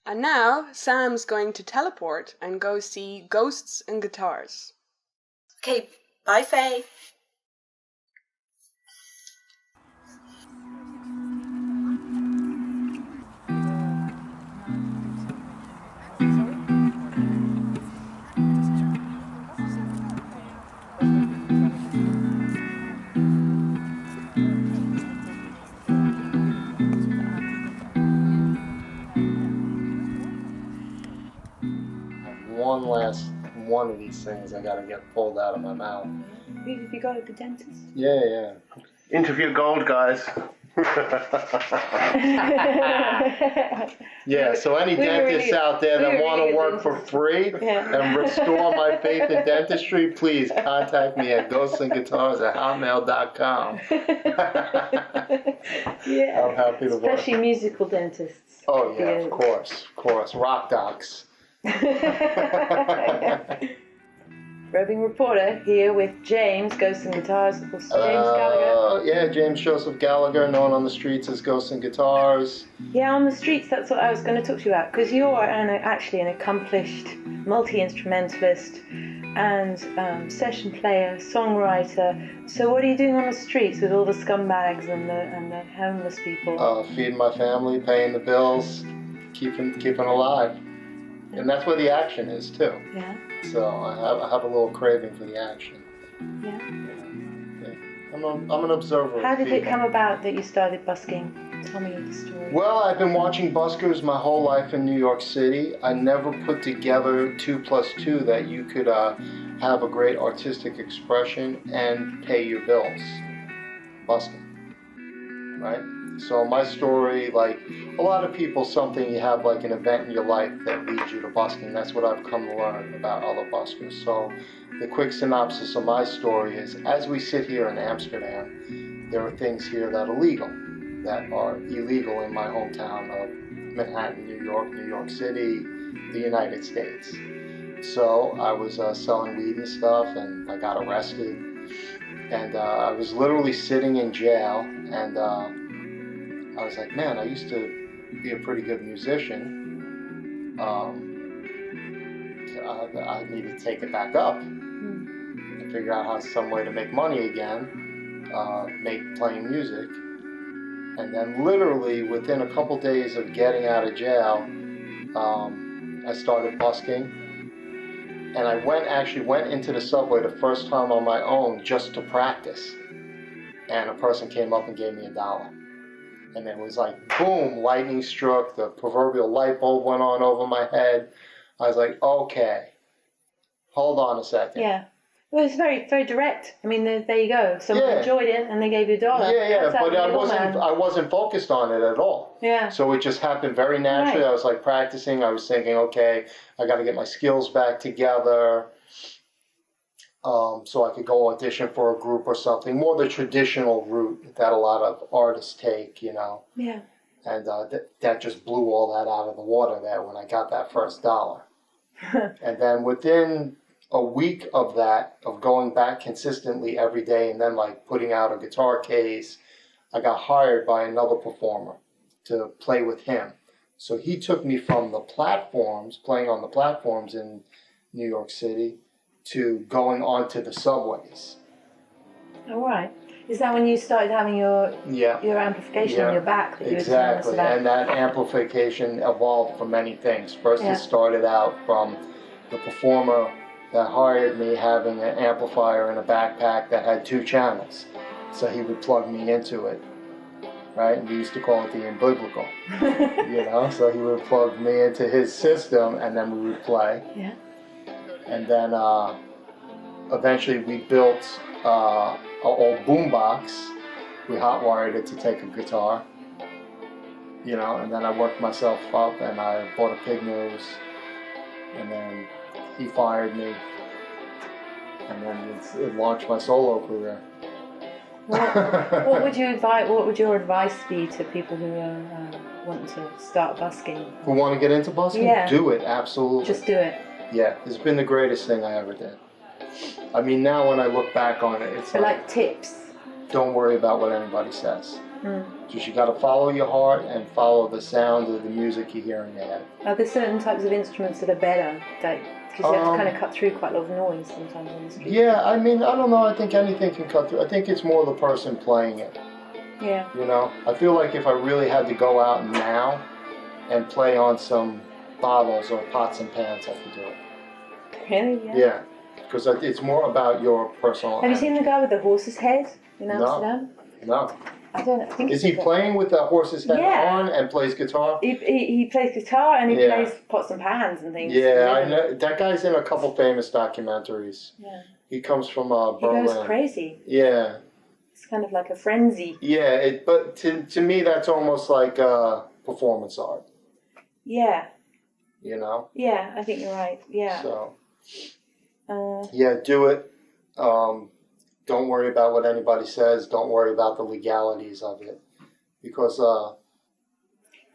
And now Sam's going to teleport and go see Ghosts and Guitars. Okay, bye, Faye. One last one of these things I gotta get pulled out of my mouth. Have you got a good dentist? Yeah. Interview gold, guys. Yeah, so any dentists out there that want to work for free and restore my faith in dentistry, please contact me at ghostsandguitars@hotmail.com. Yeah. I'm happy to work. Especially musical dentists. Oh yeah, of course. Rock docs. Roving reporter here with James, Ghosts and Guitars, of course, James Gallagher. Yeah, James Joseph Gallagher, known on the streets as Ghosts and Guitars. Yeah, on the streets, that's what I was going to talk to you about, because you're actually an accomplished multi-instrumentalist and session player, songwriter. So what are you doing on the streets with all the scumbags and the homeless people? Feeding my family, paying the bills, keeping alive. And that's where the action is, too. Yeah. So I have a little craving for the action. Yeah. I'm an observer. How did it come about that you started busking? Tell me the story. Well, I've been watching buskers my whole life in New York City. I never put together 2 + 2 that you could have a great artistic expression and pay your bills. Busking, right? So my story, like a lot of people, something you have like an event in your life that leads you to busking. That's what I've come to learn about other buskers. So the quick synopsis of my story is, as we sit here in Amsterdam, there are things here that are legal, that are illegal in my hometown of Manhattan, New York City, the United States. So I was selling weed and stuff, and I got arrested. And I was literally sitting in jail, and I was like, man, I used to be a pretty good musician. I need to take it back up and figure out some way to make money again, playing music. And then literally within a couple days of getting out of jail, I started busking. And I actually went into the subway the first time on my own just to practice. And a person came up and gave me $1. And it was like, boom, lightning struck, the proverbial light bulb went on over my head. I was like, okay, hold on a second. Yeah. Well, it's very, very direct. I mean, there you go. Someone enjoyed it and they gave you $1. Yeah, but I wasn't focused on it at all. Yeah. So it just happened very naturally. Right. I was like practicing. I was thinking, okay, I got to get my skills back together. So I could go audition for a group or something, more the traditional route that a lot of artists take, you know. Yeah. And that just blew all that out of the water there when I got that first $1. And then within a week of that, of going back consistently every day and then like putting out a guitar case, I got hired by another performer to play with him. So he took me from the platforms, playing on the platforms in New York City, to going onto the subways. All right. Is that when you started having your amplification in your back that you were telling us about? And that amplification evolved from many things. First it started out from the performer that hired me having an amplifier in a backpack that had 2 channels. So he would plug me into it, right? And we used to call it the umbilical, you know? So he would plug me into his system and then we would play. Yeah. And then eventually we built an old boombox. We hotwired it to take a guitar, you know, and then I worked myself up and I bought a pig nose, and then he fired me, and then it launched my solo career. What would your advice be to people who want to start busking? Who want to get into busking? Yeah. Do it, absolutely. Just do it. Yeah, it's been the greatest thing I ever did. I mean, now when I look back on it, it's like tips. Don't worry about what anybody says. Just you got to follow your heart and follow the sound of the music you hear in your head. Are there certain types of instruments that are better? Because you have to kind of cut through quite a lot of noise sometimes on the street. Yeah, I mean, I don't know. I think anything can cut through. I think it's more the person playing it. Yeah. You know, I feel like if I really had to go out now and play on some bottles or pots and pans, I could do it. Really? Yeah. Yeah, because it's more about your personal. Have you seen the guy with the horse's head in Amsterdam? No. I don't think. Is he playing with the horse's head on and plays guitar? He plays guitar and he plays pots and pans and things. Yeah, I know. That guy's in a couple famous documentaries. Yeah. He comes from Berlin. He goes crazy. Yeah. It's kind of like a frenzy. Yeah, but to me that's almost like performance art. Yeah. You know? Yeah, I think you're right. Yeah. So. Yeah, do it. Don't worry about what anybody says. Don't worry about the legalities of it. Because,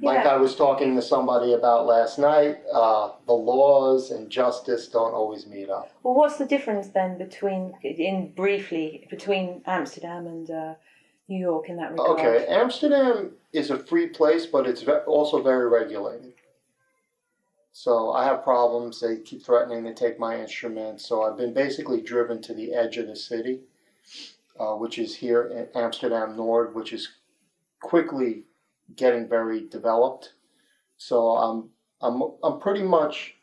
like I was talking to somebody about last night, the laws and justice don't always meet up. Well, what's the difference then between Amsterdam and New York in that regard? Okay, Amsterdam is a free place, but it's also very regulated. So I have problems. They keep threatening to take my instruments. So I've been basically driven to the edge of the city. Which is here in Amsterdam Nord, which is quickly getting very developed. So I'm pretty much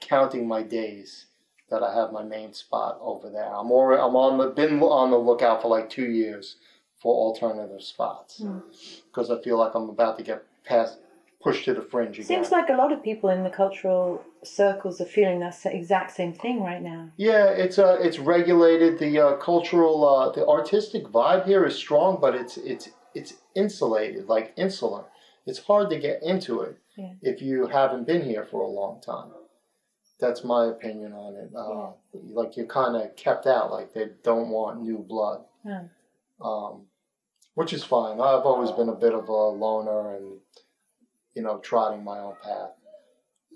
counting my days that I have my main spot over there. Been on the lookout for like 2 years for alternative spots because I feel like I'm about to get pushed to the fringe again. Seems like a lot of people in the cultural circles are feeling that exact same thing right now. Yeah, it's regulated. The cultural, the artistic vibe here is strong, but it's insulated, like insular. It's hard to get into it if you haven't been here for a long time. That's my opinion on it. Like you're kind of kept out, like they don't want new blood, which is fine. I've always been a bit of a loner and, trotting my own path.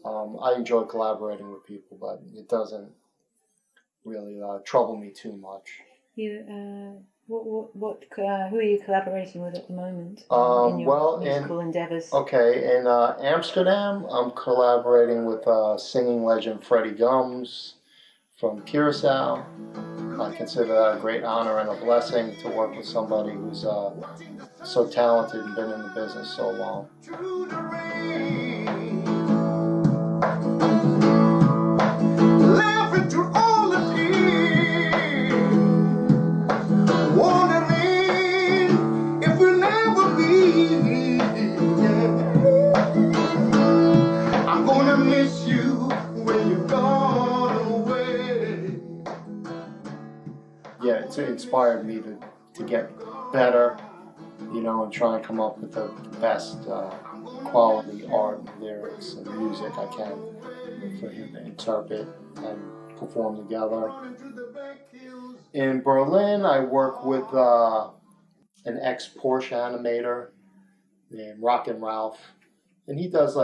I enjoy collaborating with people, but it doesn't really trouble me too much. Who are you collaborating with at the moment in your musical endeavors? Okay, in Amsterdam, I'm collaborating with singing legend Freddie Gums from Curacao. I consider that a great honor and a blessing to work with somebody who's so talented and been in the business so long. Laughing through all the tears, wondering if we'll never be. I'm gonna miss you when you're gone away. Yeah, it's inspired me to get better, and try and come up with the best quality art and lyrics and music I can for him to interpret and perform together. In Berlin, I work with an ex-Porsche animator named Rockin' Ralph, and he does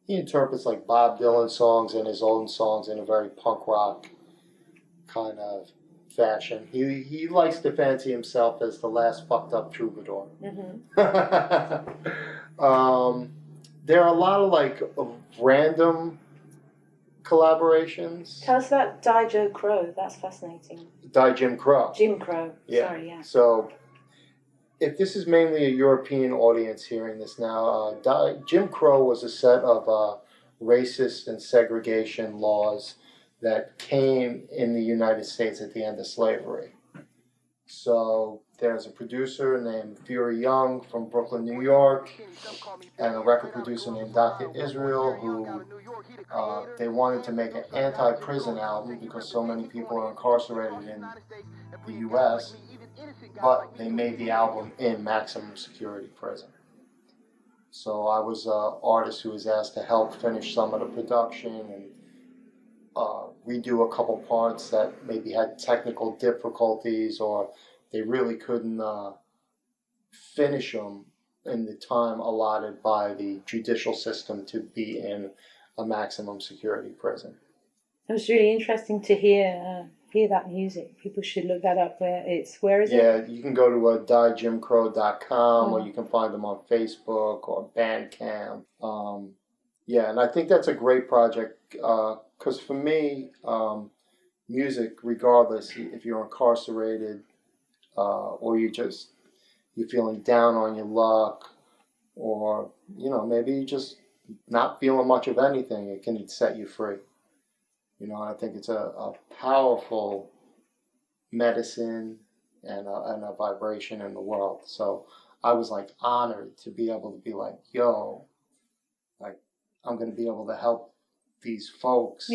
he interprets like Bob Dylan songs and his own songs in a very punk rock kind of fashion. He likes to fancy himself as the last fucked up troubadour. There are a lot of random collaborations. Tell us about Die Joe Crow. That's fascinating. Die Jim Crow. Jim Crow. Yeah. Sorry, yeah. So, if this is mainly a European audience hearing this now, Jim Crow was a set of racist and segregation laws that came in the United States at the end of slavery. So there's a producer named Fury Young from Brooklyn, New York, and a record producer named Dr. Israel, who they wanted to make an anti-prison album because so many people are incarcerated in the U.S., but they made the album in maximum security prison. So I was an artist who was asked to help finish some of the production and redo a couple parts that maybe had technical difficulties or they really couldn't finish them in the time allotted by the judicial system to be in a maximum security prison. It was really interesting to hear hear that music. People should look that up. Where is it? Yeah, you can go to diejimcrow.com or you can find them on Facebook or Bandcamp. Yeah, and I think that's a great project because for me, music, regardless if you're incarcerated or you're feeling down on your luck, or maybe you just not feeling much of anything, it can set you free. I think it's a powerful medicine and a vibration in the world. So I was like honored to be able to be like, yo, like I'm going to be able to help these folks,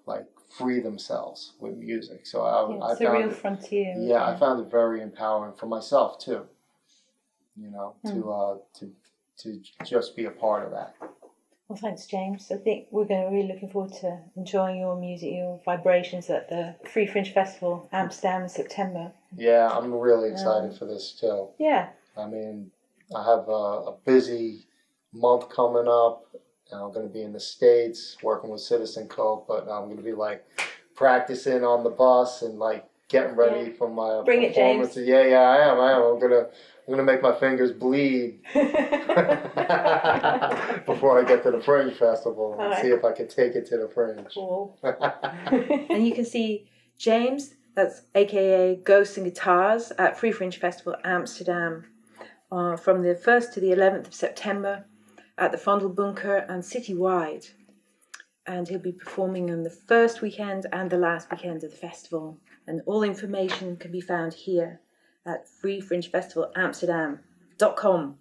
like free themselves with music. So I it's a real frontier. Yeah, I found it very empowering for myself too. To just be a part of that. Well, thanks, James. I think we're really looking forward to enjoying your music, your vibrations at the Free Fringe Festival, Amsterdam, in September. Yeah, I'm really excited for this too. Yeah. I mean, I have a busy month coming up, and I'm going to be in the States working with Citizen Cope, but I'm going to be like practicing on the bus and like getting ready for my performance. James. Yeah, I am. I'm gonna make my fingers bleed before I get to the Fringe Festival and see if I can take it to the Fringe. Cool. And you can see James, that's aka Ghosts and Guitars, at Free Fringe Festival Amsterdam from the 1st to the 11th of September at the Vondelbunker and citywide. And he'll be performing on the first weekend and the last weekend of the festival. And all information can be found here at freefringefestivalamsterdam.com.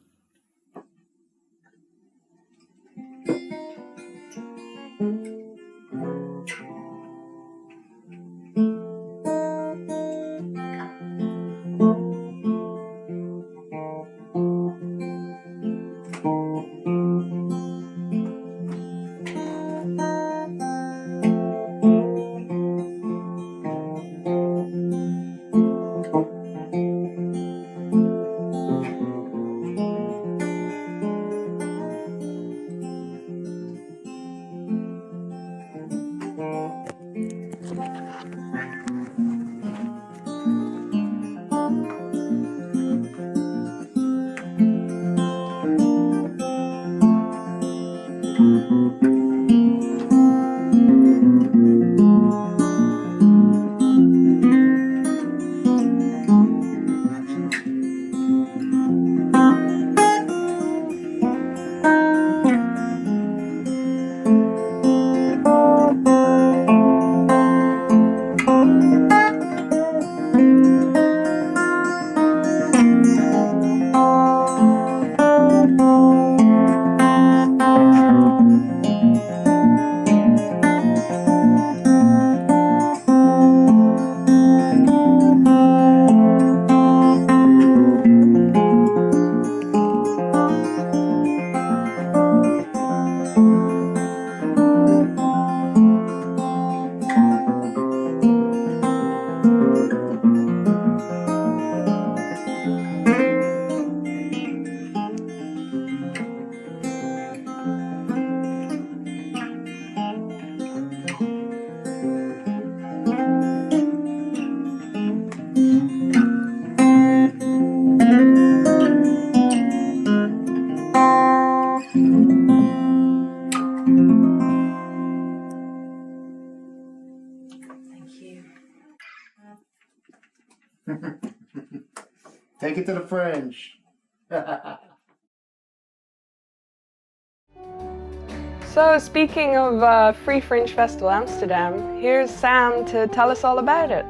Take it to the Fringe. So speaking of Free Fringe Festival Amsterdam, here's Sam to tell us all about it.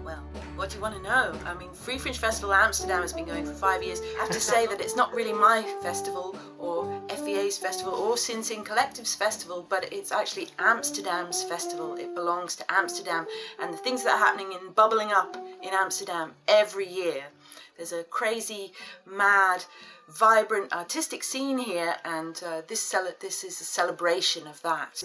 Well, what do you want to know? I mean, Free Fringe Festival Amsterdam has been going for 5 years. I have to say that it's not really my festival or FEA's festival or Sin Sin Collective's festival, but it's actually Amsterdam's festival. It belongs to Amsterdam and the things that are happening and bubbling up in Amsterdam every year. There's a crazy, mad, vibrant artistic scene here, and this is a celebration of that.